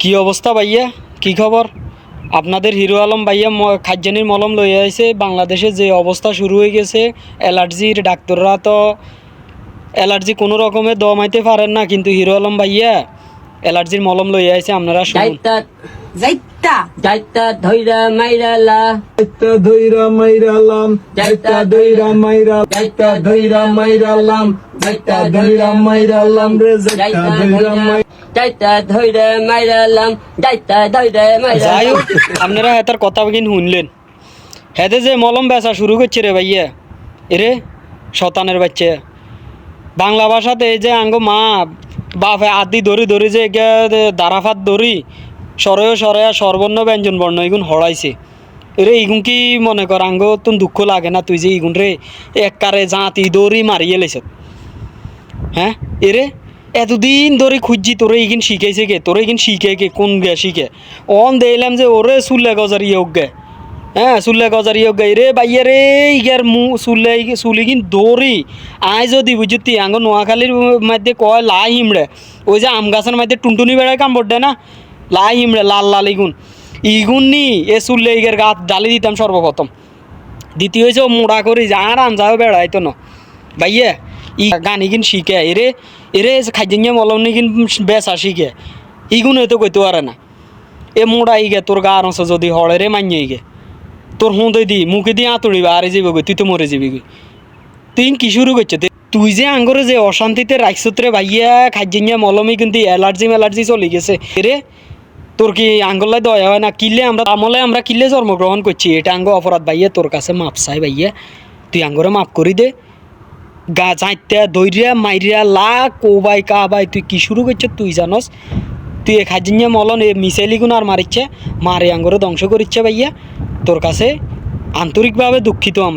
কি অবস্থা ভাইয়া, কি খবর? আপনাদের হিরো আলম ভাইয়া খাদ্যানির মলম লইয়া আইছে। বাংলাদেশে যে অবস্থা শুরু হয়ে গেছে, অ্যালার্জির ডাক্তাররা তো অ্যালার্জি কোনো রকমে দমাইতে পারেন না, কিন্তু হিরো আলম ভাইয়া অ্যালার্জির মলম লইয়া আইছে। আপনারা শুনুন। যাইতা যাইতা যাইতা ধইরা মাইরালা যাইতা ধইরা মাইরালাম, যাইতা ধইরা মাইরা, যাইতা ধইরা মাইরালাম, যাইতা ধইরা মাইরালাম রে, যাইতা ধইরা মাই যাইতা ধইরা মাইরালাম, যাইতা ধইরা যাই মাইরালাম। হোক, আপনারা হেতার কথা কিন্তু শুনলেন। হেতে যে মলম বেচা শুরু করছে রে ভাইয়া, এরে শতানের বাচ্চা। বাংলা ভাষাতে এই যে আঙ্গ মা বাপে আদি ধরি ধরি যে দারাফাত ধরি সরয় সরয়া সর্বর্ণ ব্যঞ্জন বর্ণ এগুন হরাইছে। এরে ইগুন কি মনে কর আঙ্গ তুন দুঃখ লাগে না? তুই যে ইগুন রে এককারে জাতি দৌড়ি মারিয়ে লেছ। হ্যাঁ, এরে এতদিন ধরে খুঁজছি তোরে ইগিন শিখাইছে কে? তোরে ইগিন শিখে কে? কোন গে শিখে? অন দেখলাম যে ওরে চুল্লে গজারি হোক গে। হ্যাঁ, চুল্লে গজারি হোক গে রে বাইয়া রে। ইগার চুলিগিন দৌড়ি আয় যদি বুঝতি আঙ্গ নোয়াখালীর মধ্যে কয় লাই হিমড়ে, ওই যে আম গাছের মধ্যে টুনটুনি বেড়ায় কামড় দেয় না, লাই হিমড়ে লাল লাল ইগুন ইগুন নি এ চুল্লে ইগের গাছ ডালি দিতাম সর্বপ্রথম। দ্বিতীয় হয়েছে ও মোড়া করি যা আর আনজাও বেড়াইতো না ভাইয়া। ই গান ইগিন শিখে এরে এরে খাদ্য মলম নিগিন বেচা শিখে ইগুন হয়তো কইতে পারে না। এ মোড়া ইগে তোর গা আরছে যদি হড়ে রে মানিয়ে ইগে তোর হুঁদে দি মুখে দিয়ে আঁতড়িবা আরে যাবি গই, তুই তো মরে যাবি গই। তুই কি শুরু করছে? তুই যে আঙ্গরে যে অশান্তিতে রাখছরে ভাইয়া খাদ্য মলমই কিন্তু অ্যালার্জি চলে গেছে রে। তোর কি আঙ্গলায় দয়া হয় না? কিলে আমরা আমলে আমরা কিলে জন্মগ্রহণ করছি, এটা আঙ্গ অপরাধ ভাইয়া। তোর কাছে মাপ চাই ভাইয়া, তুই আঙ্গরে মাপ করি দে। গা চাইতে দৈরিয়া মাইরিয়া লা কোবাই কাবাই তুই কি শুরু করছ তুই জানস? তুই এ খাজিনিয়া মলন এ মিসাইলি গুণ আর মারিচ্ছে, মারে আঙ্গরে ধ্বংস করিচ্ছে ভাইয়া। তোর কাছে আন্তরিকভাবে দুঃখিত আমরা।